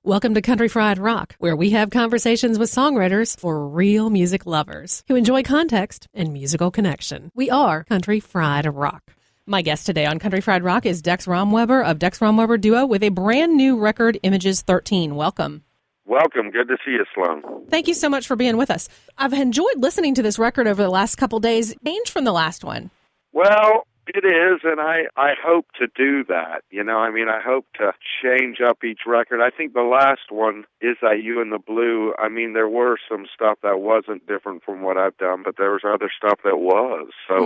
Welcome to Country Fried Rock, where we have conversations with songwriters for real music lovers who enjoy context and musical connection. We are Country Fried Rock. My guest today on Country Fried Rock is Dex Romweber of Dex Romweber Duo with a brand new record, Images 13. Welcome. Welcome. Good to see you, Sloan. Thank you so much for being with us. I've enjoyed listening to this record over the last couple days. Changed from the last one. Well, it is, and I hope to do that. I hope to change up each record. I think the last one, Is That You in the Blue, there were some stuff that wasn't different from what I've done, but there was other stuff that was. So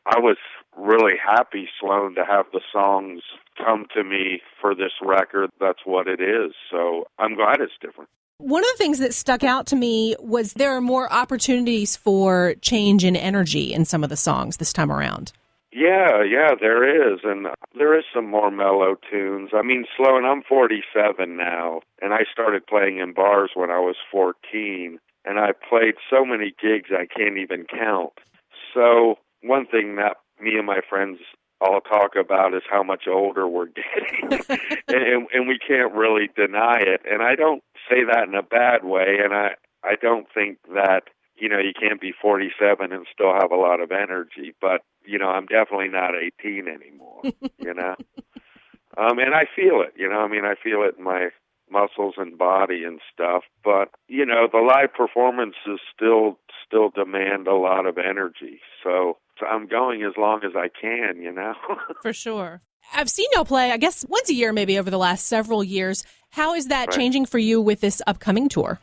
I was really happy, Sloan, to have the songs come to me for this record. That's what it is. So I'm glad it's different. One of the things that stuck out to me was there are more opportunities for change in energy in some of the songs this time around. Yeah, there is, and there is some more mellow tunes. Sloan, I'm 47 now, and I started playing in bars when I was 14, and I played so many gigs I can't even count. So one thing that me and my friends all talk about is how much older we're getting, and we can't really deny it. And I don't say that in a bad way, and I don't think that, you can't be 47 and still have a lot of energy, but I'm definitely not 18 anymore, and I feel it, I feel it in my muscles and body and stuff, but, the live performances still demand a lot of energy, so I'm going as long as I can, For sure. I've seen y'all play, I guess, once a year maybe over the last several years. How is that changing for you with this upcoming tour?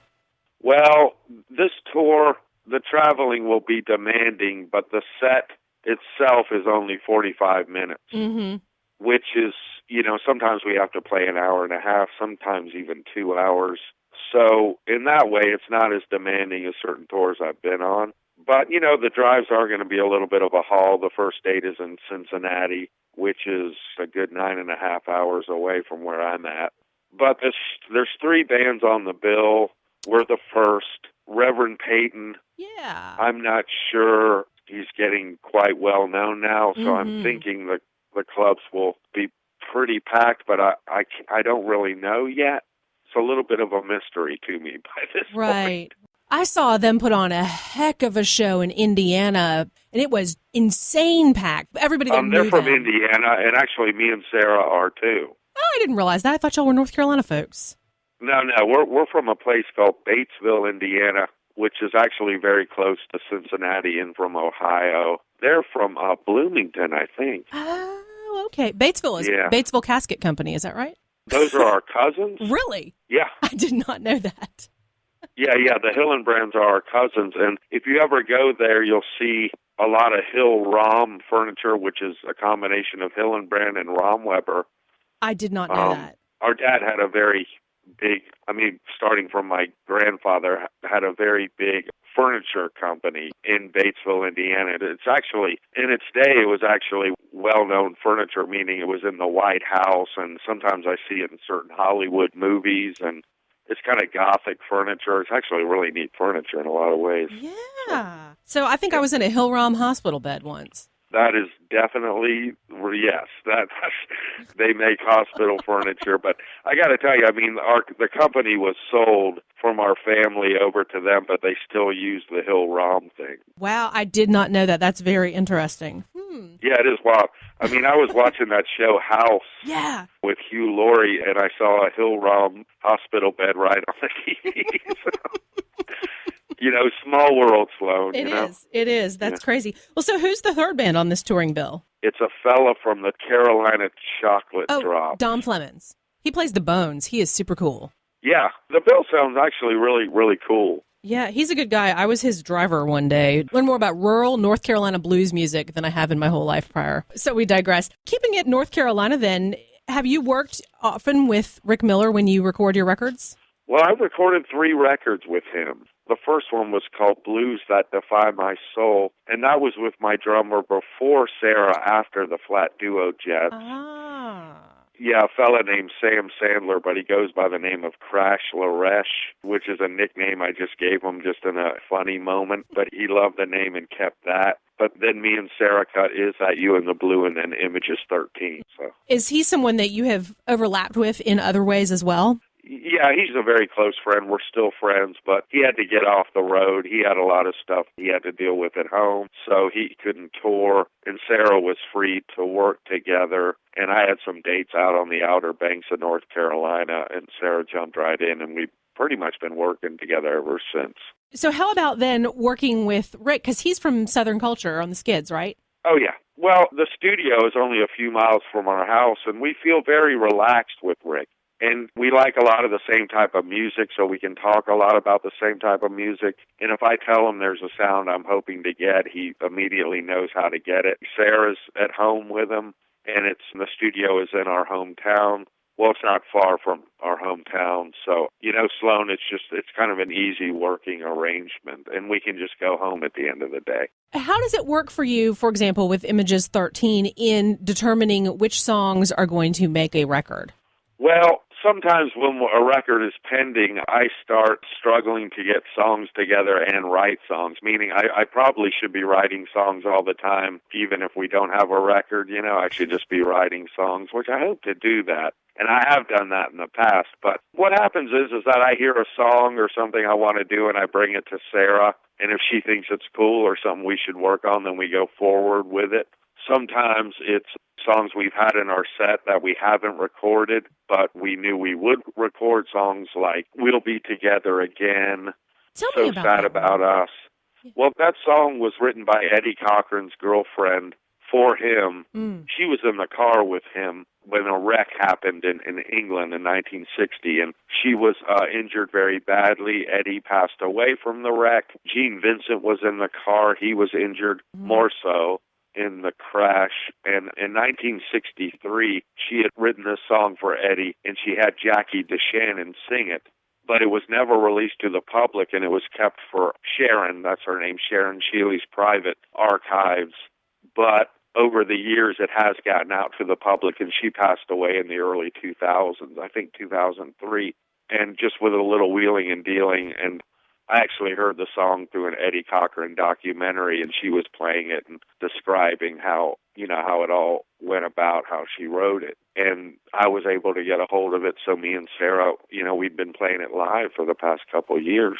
Well, this tour, the traveling will be demanding, but the set itself is only 45 minutes, which is, sometimes we have to play an hour and a half, sometimes even 2 hours. So in that way, it's not as demanding as certain tours I've been on. But, the drives are going to be a little bit of a haul. The first date is in Cincinnati, which is a good 9.5 hours away from where I'm at. But there's 3 bands on the bill. We're the first. Reverend Peyton. Yeah. I'm not sure. He's getting quite well known now, so I'm thinking that the clubs will be pretty packed, but I don't really know yet. It's a little bit of a mystery to me by this point. I saw them put on a heck of a show in Indiana, and it was insane packed. Everybody that knew they're from them. Indiana, and actually me and Sarah are too. Oh, I didn't realize that. I thought y'all were North Carolina folks. No, we're from a place called Batesville, Indiana, which is actually very close to Cincinnati and from Ohio. They're from Bloomington, I think. Oh, okay. Batesville is Batesville Casket Company, is that right? Those are our cousins. Really? Yeah. I did not know that. Yeah, the Hillenbrands are our cousins, and if you ever go there, you'll see a lot of Hill Rom furniture, which is a combination of Hillenbrand and Romweber. I did not know that. Our dad had a very big, starting from my grandfather, had a very big furniture company in Batesville, Indiana. It's actually, in its day, it was actually well-known furniture, meaning it was in the White House, and sometimes I see it in certain Hollywood movies, and it's kind of gothic furniture. It's actually really neat furniture in a lot of ways. Yeah. So I think I was in a Hill-Rom hospital bed once. That is definitely, yes, they make hospital furniture. But I got to tell you, the company was sold from our family over to them, but they still use the Hill Rom thing. Wow, I did not know that. That's very interesting. Yeah, it is wild. I was watching that show House with Hugh Laurie, and I saw a Hill Rom hospital bed right on the TV. Small world, Sloan. It is. That's crazy. Well, so who's the third band on this touring bill? It's a fella from the Carolina Chocolate Drop. Dom Flemons. He plays the Bones. He is super cool. Yeah, the bill sounds actually really, really cool. Yeah, he's a good guy. I was his driver one day. Learn more about rural North Carolina blues music than I have in my whole life prior. So we digress. Keeping it North Carolina then, have you worked often with Rick Miller when you record your records? Well, I've recorded 3 records with him. The first one was called Blues That Defy My Soul, and that was with my drummer before Sarah, after the Flat Duo Jets. Yeah, a fella named Sam Sandler, but he goes by the name of Crash Laresh, which is a nickname I just gave him just in a funny moment, but he loved the name and kept that. But then me and Sarah cut Is That You in the Blue and then Images 13. So. Is he someone that you have overlapped with in other ways as well? Yeah, he's a very close friend. We're still friends, but he had to get off the road. He had a lot of stuff he had to deal with at home, so he couldn't tour. And Sarah was free to work together. And I had some dates out on the Outer Banks of North Carolina, and Sarah jumped right in, and we've pretty much been working together ever since. So how about then working with Rick? Because he's from Southern Culture on the Skids, right? Oh, yeah. Well, the studio is only a few miles from our house, and we feel very relaxed with Rick. And we like a lot of the same type of music, so we can talk a lot about the same type of music. And if I tell him there's a sound I'm hoping to get, he immediately knows how to get it. Sarah's at home with him, and the studio is in our hometown. Well, it's not far from our hometown. So, Sloan, it's kind of an easy working arrangement, and we can just go home at the end of the day. How does it work for you, for example, with Images 13 in determining which songs are going to make a record? Well, sometimes when a record is pending, I start struggling to get songs together and write songs, meaning I probably should be writing songs all the time, even if we don't have a record. I should just be writing songs, which I hope to do that. And I have done that in the past. But what happens is that I hear a song or something I want to do, and I bring it to Sarah. And if she thinks it's cool or something we should work on, then we go forward with it. Sometimes it's songs we've had in our set that we haven't recorded, but we knew we would record, songs like We'll Be Together Again, Tell So me about Sad that About one. Us. Well, that song was written by Eddie Cochran's girlfriend for him. She was in the car with him when a wreck happened in England in 1960, and she was injured very badly. Eddie passed away from the wreck. Gene Vincent was in the car. He was injured more so in the crash. And in 1963, she had written this song for Eddie, and she had Jackie DeShannon sing it. But it was never released to the public, and it was kept for Sharon, that's her name, Sharon Shealy's private archives. But over the years, it has gotten out to the public, and she passed away in the early 2000s, I think 2003, and just with a little wheeling and dealing. And I actually heard the song through an Eddie Cochran documentary, and she was playing it and describing how it all went about, how she wrote it. And I was able to get a hold of it, so me and Sarah, we'd been playing it live for the past couple of years,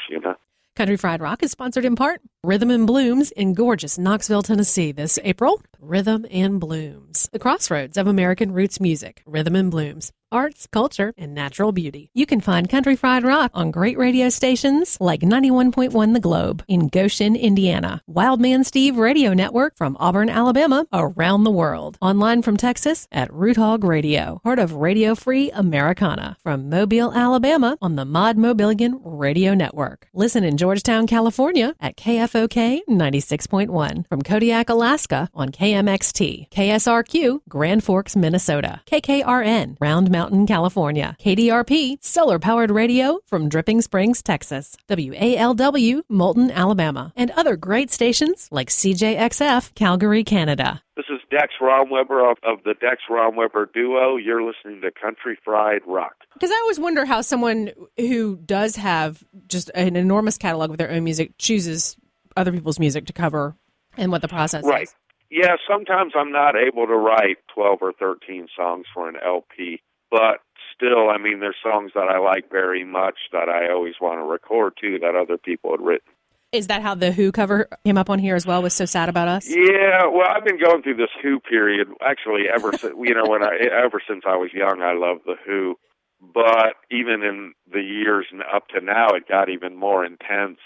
Country Fried Rock is sponsored in part Rhythm and Blooms in gorgeous Knoxville, Tennessee this April. Rhythm and Blooms, the crossroads of American roots music. Rhythm and Blooms, arts, culture, and natural beauty. You can find Country Fried Rock on great radio stations like 91.1 The Globe in Goshen, Indiana. Wildman Steve Radio Network from Auburn, Alabama, around the world. Online from Texas at Root Hog Radio, part of Radio Free Americana. From Mobile, Alabama on the Mod Mobilian Radio Network. Listen in Georgetown, California at KFOK 96.1. From Kodiak, Alaska on KMXT. KSRQ, Grand Forks, Minnesota. KKRN, Round Mountain, California. KDRP, solar-powered radio from Dripping Springs, Texas. WALW, Moulton, Alabama. And other great stations like CJXF, Calgary, Canada. This is Dex Romweber of the Dex Romweber Duo. You're listening to Country Fried Rock. Because I always wonder how someone who does have just an enormous catalog of their own music chooses other people's music to cover and what the process is. Yeah, sometimes I'm not able to write 12 or 13 songs for an LP, but still, there's songs that I like very much that I always want to record, too, that other people had written. Is that how the Who cover came up on here as well, was So Sad About Us? Yeah, well, I've been going through this Who period, actually, ever since, ever since I was young, I loved the Who. But even in the years up to now, it got even more intense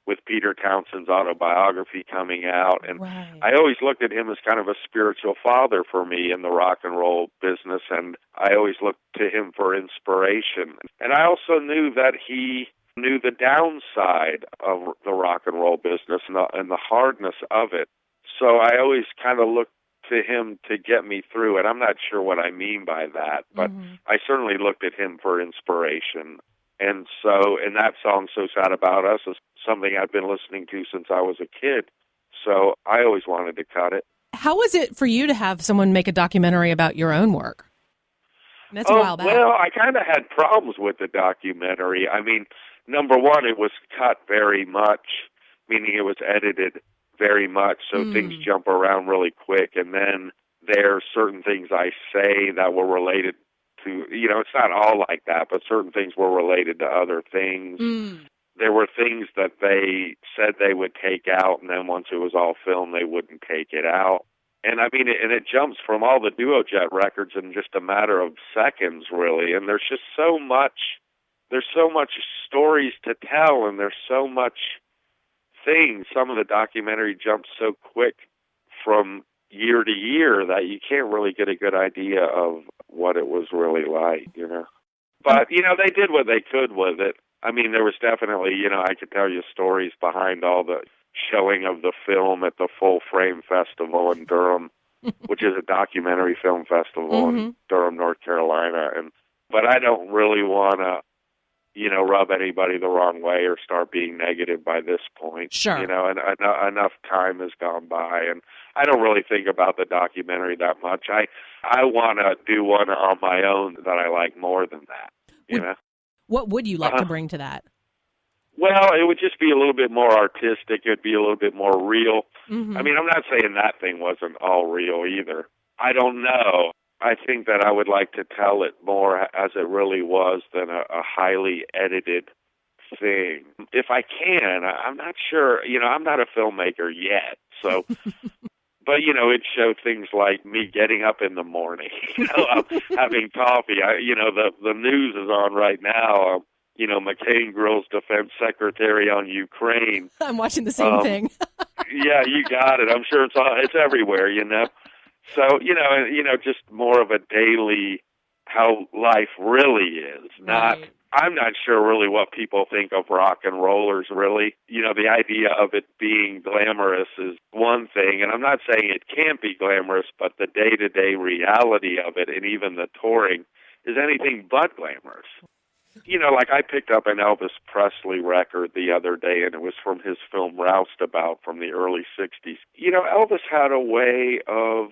with Peter Townshend's autobiography coming out. And right. I always looked at him as kind of a spiritual father for me in the rock and roll business, and I always looked to him for inspiration. And I also knew that he knew the downside of the rock and roll business and the hardness of it. So I always kind of looked to him to get me through it. I'm not sure what I mean by that, but I certainly looked at him for inspiration. And that song, So Sad About Us, is something I've been listening to since I was a kid. So I always wanted to cut it. How was it for you to have someone make a documentary about your own work? That's a while back. Well, I kind of had problems with the documentary. Number one, it was cut very much, meaning it was edited very much, so things jump around really quick. And then there are certain things I say that were related to, it's not all like that, but certain things were related to other things. There were things that they said they would take out, and then once it was all filmed, they wouldn't take it out. And I mean, it jumps from all the Duo Jet records in just a matter of seconds, really. And there's just so much stories to tell, and there's so much things. Some of the documentary jumps so quick from year to year that you can't really get a good idea of what it was really like, But, they did what they could with it. I mean, there was definitely, I could tell you stories behind all the showing of the film at the Full Frame Festival in Durham, which is a documentary film festival in Durham, North Carolina. But I don't really want to, rub anybody the wrong way or start being negative by this point. Sure. And enough time has gone by, and I don't really think about the documentary that much. I want to do one on my own that I like more than that, What would you like to bring to that? Well, it would just be a little bit more artistic. It would be a little bit more real. I mean, I'm not saying that thing wasn't all real either. I don't know. I think that I would like to tell it more as it really was than a highly edited thing. If I can, I'm not sure. I'm not a filmmaker yet, so... But, it showed things like me getting up in the morning, having coffee. The news is on right now. McCain grills defense secretary on Ukraine. I'm watching the same thing. Yeah, you got it. I'm sure it's everywhere, So, just more of a daily how life really is, not... Right. I'm not sure really what people think of rock and rollers, really. The idea of it being glamorous is one thing, and I'm not saying it can't be glamorous, but the day-to-day reality of it and even the touring is anything but glamorous. Like I picked up an Elvis Presley record the other day, and it was from his film Roustabout from the early 60s. Elvis had a way of,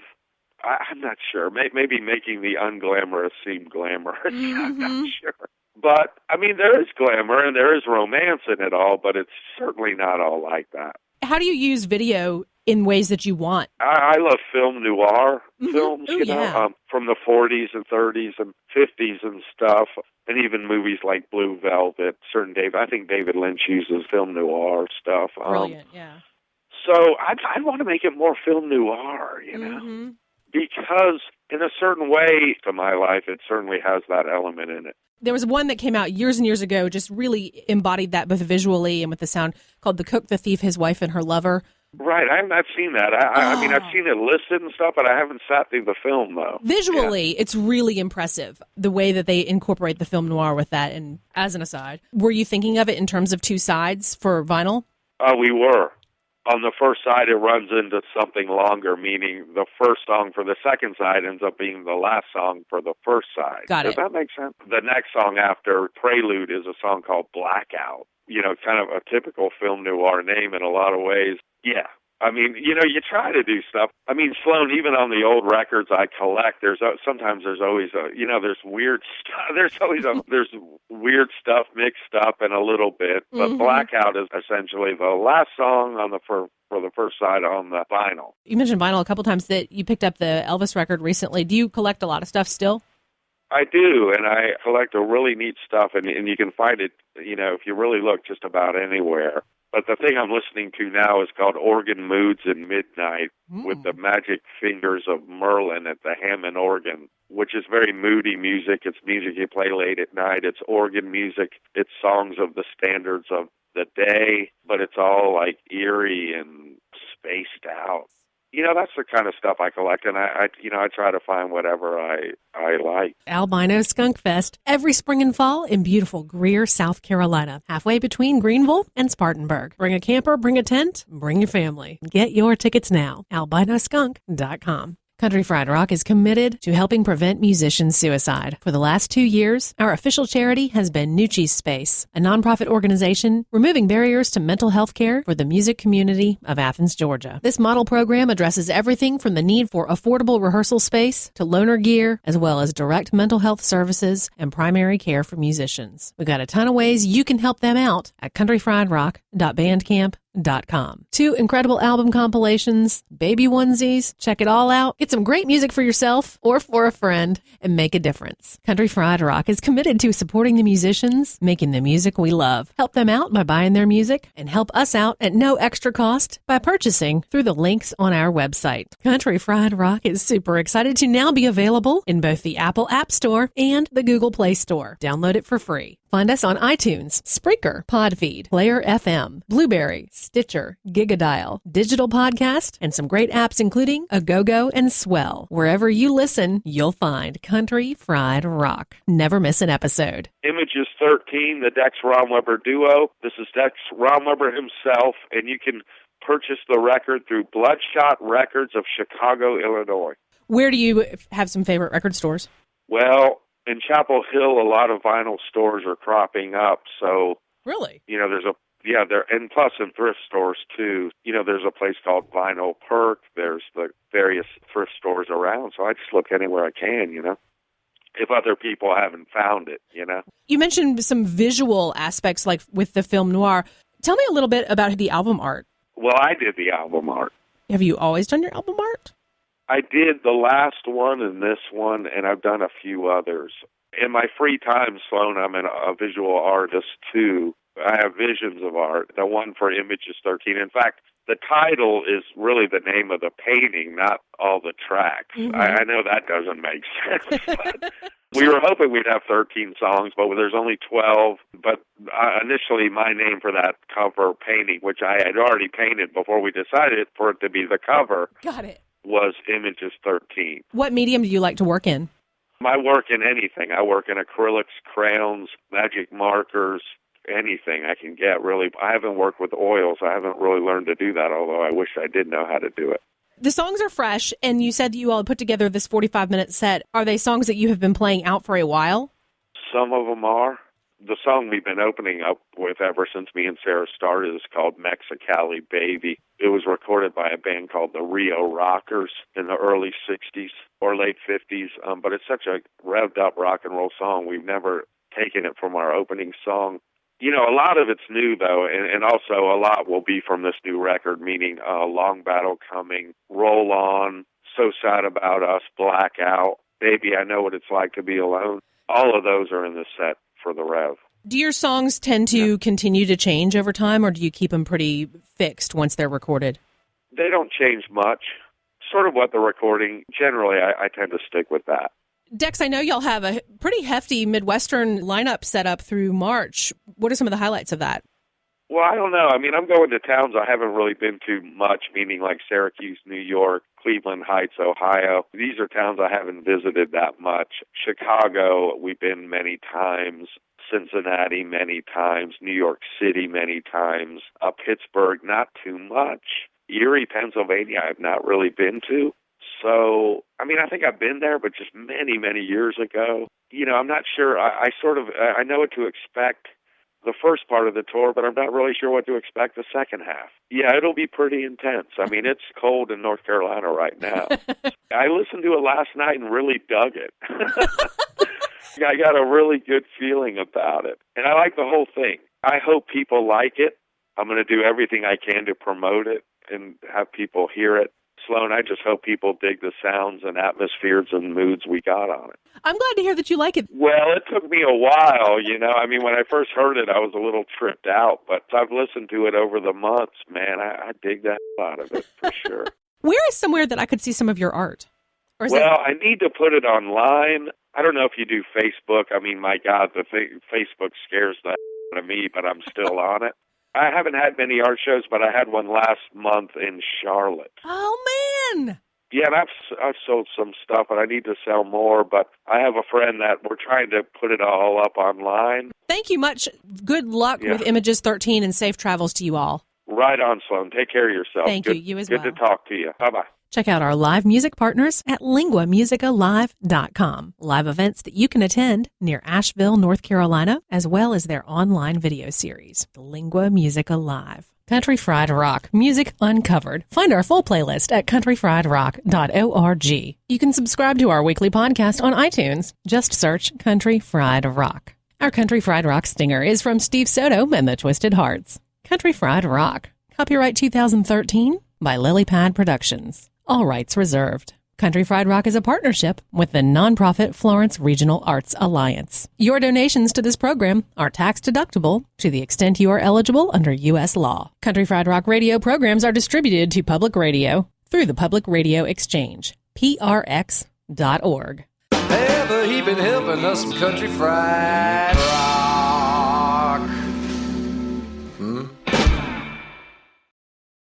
I'm not sure, maybe making the unglamorous seem glamorous. I'm not sure. But, I mean, there is glamour and there is romance in it all, but it's certainly not all like that. How do you use video in ways that you want? I love film noir films, from the 40s and 30s and 50s and stuff, and even movies like Blue Velvet, I think David Lynch uses film noir stuff. Brilliant, yeah. So I'd want to make it more film noir, because in a certain way to my life, it certainly has that element in it. There was one that came out years and years ago, just really embodied that both visually and with the sound, called The Cook, the Thief, His Wife, and Her Lover. Right, I have not seen that. I mean, I've seen it listed and stuff, but I haven't sat through the film, though. Visually, it's really impressive, the way that they incorporate the film noir with that. And as an aside, were you thinking of it in terms of two sides for vinyl? We were. On the first side, it runs into something longer, meaning the first song for the second side ends up being the last song for the first side. Got it. Does that make sense? The next song after Prelude is a song called Blackout. Kind of a typical film noir name in a lot of ways. Yeah. I mean, you try to do stuff. I mean, Sloan, even on the old records I collect, there's always there's weird stuff. There's weird stuff mixed up in a little bit. But Blackout is essentially the last song on for the first side on the vinyl. You mentioned vinyl a couple times, that you picked up the Elvis record recently. Do you collect a lot of stuff still? I do, and I collect a really neat stuff, and you can find it, if you really look, just about anywhere. But the thing I'm listening to now is called Organ Moods in Midnight with the magic fingers of Merlin at the Hammond organ, which is very moody music. It's music you play late at night. It's organ music. It's songs of the standards of the day, but it's all like eerie and spaced out. That's the kind of stuff I collect, and I try to find whatever I like. Albino Skunk Fest, every spring and fall in beautiful Greer, South Carolina, halfway between Greenville and Spartanburg. Bring a camper, bring a tent, bring your family. Get your tickets now, albinoskunk.com. Country Fried Rock is committed to helping prevent musician suicide. For the last 2 years, our official charity has been Nucci's Space, a nonprofit organization removing barriers to mental health care for the music community of Athens, Georgia. This model program addresses everything from the need for affordable rehearsal space to loaner gear, as well as direct mental health services and primary care for musicians. We've got a ton of ways you can help them out at countryfriedrock.bandcamp.com. countryfriedrock.com. 2 incredible album compilations, baby onesies. Check it all out. Get some great music for yourself or for a friend and make a difference. Country Fried Rock is committed to supporting the musicians, making the music we love. Help them out by buying their music and help us out at no extra cost by purchasing through the links on our website. Country Fried Rock is super excited to now be available in both the Apple App Store and the Google Play Store. Download it for free. Find us on iTunes, Spreaker, Podfeed, Player FM, Blueberry, Stitcher, Gigadial, Digital Podcast, and some great apps including Agogo and Swell. Wherever you listen, you'll find Country Fried Rock. Never miss an episode. Images 13, the Dex Romweber Duo. This is Dex Romweber himself, and you can purchase the record through Bloodshot Records of Chicago, Illinois. Where do you have some favorite record stores? Well, in Chapel Hill, a lot of vinyl stores are cropping up. So, really, and plus in thrift stores too. There's a place called Vinyl Perk. There's the various thrift stores around. So I just look anywhere I can. If other people haven't found it. You mentioned some visual aspects, like with the film noir. Tell me a little bit about the album art. Well, I did the album art. Have you always done your album art? I did the last one and this one, and I've done a few others. In my free time, Sloan, I'm a visual artist, too. I have visions of art. The one for Images 13. In fact, the title is really the name of the painting, not all the tracks. Mm-hmm. I know that doesn't make sense. But we were hoping we'd have 13 songs, but there's only 12. But initially, my name for that cover painting, which I had already painted before we decided for it to be the cover. Got it. Was Images 13. What medium do you like to work in? I work in anything. I work in acrylics, crayons, magic markers, anything I can get, really. I haven't worked with oils. I haven't really learned to do that, although I wish I did know how to do it. The songs are fresh, and you said you all put together this 45-minute set. Are they songs that you have been playing out for a while? Some of them are. The song we've been opening up with ever since me and Sarah started is called Mexicali Baby. It was recorded by a band called the Rio Rockers in the early 60s or late 50s, but it's such a revved-up rock and roll song. We've never taken it from our opening song. A lot of it's new, though, and also a lot will be from this new record, meaning Long Battle Coming, Roll On, So Sad About Us, Blackout, Baby, I Know What It's Like to Be Alone. All of those are in the set for the Rev. Do your songs tend to continue to change over time, or do you keep them pretty fixed once they're recorded? They don't change much. Sort of what the recording, generally, I tend to stick with that. Dex, I know y'all have a pretty hefty Midwestern lineup set up through March. What are some of the highlights of that? Well, I don't know. I'm going to towns I haven't really been to much, meaning like Syracuse, New York, Cleveland Heights, Ohio. These are towns I haven't visited that much. Chicago, we've been many times. Cincinnati, many times. New York City, many times. Pittsburgh, not too much. Erie, Pennsylvania, I've not really been to. So, I think I've been there, but just many, many years ago. I'm not sure. I know what to expect the first part of the tour, but I'm not really sure what to expect the second half. Yeah, it'll be pretty intense. It's cold in North Carolina right now. I listened to it last night and really dug it. I got a really good feeling about it. And I like the whole thing. I hope people like it. I'm going to do everything I can to promote it and have people hear it. Sloan, I just hope people dig the sounds and atmospheres and moods we got on it. I'm glad to hear that you like it. Well, it took me a while, when I first heard it, I was a little tripped out, but I've listened to it over the months. Man, I dig that out of it for sure. Where is somewhere that I could see some of your art? I need to put it online. I don't know if you do Facebook. My God, Facebook scares the out of me, but I'm still on it. I haven't had many art shows, but I had one last month in Charlotte. Oh, man! Yeah, and I've sold some stuff, and I need to sell more, but I have a friend that we're trying to put it all up online. Thank you much. Good luck with Images 13, and safe travels to you all. Right on, Sloan. Take care of yourself. Thank you. You as well. Good to talk to you. Bye-bye. Check out our live music partners at linguamusicalive.com. Live events that you can attend near Asheville, North Carolina, as well as their online video series, Lingua Musica Live. Country Fried Rock, music uncovered. Find our full playlist at countryfriedrock.org. You can subscribe to our weekly podcast on iTunes. Just search Country Fried Rock. Our Country Fried Rock stinger is from Steve Soto and the Twisted Hearts. Country Fried Rock. Copyright 2013 by Lily Pad Productions. All rights reserved. Country Fried Rock is a partnership with the nonprofit Florence Regional Arts Alliance. Your donations to this program are tax-deductible to the extent you are eligible under U.S. law. Country Fried Rock radio programs are distributed to public radio through the Public Radio Exchange, prx.org. Ever he been helping us some country fried rock.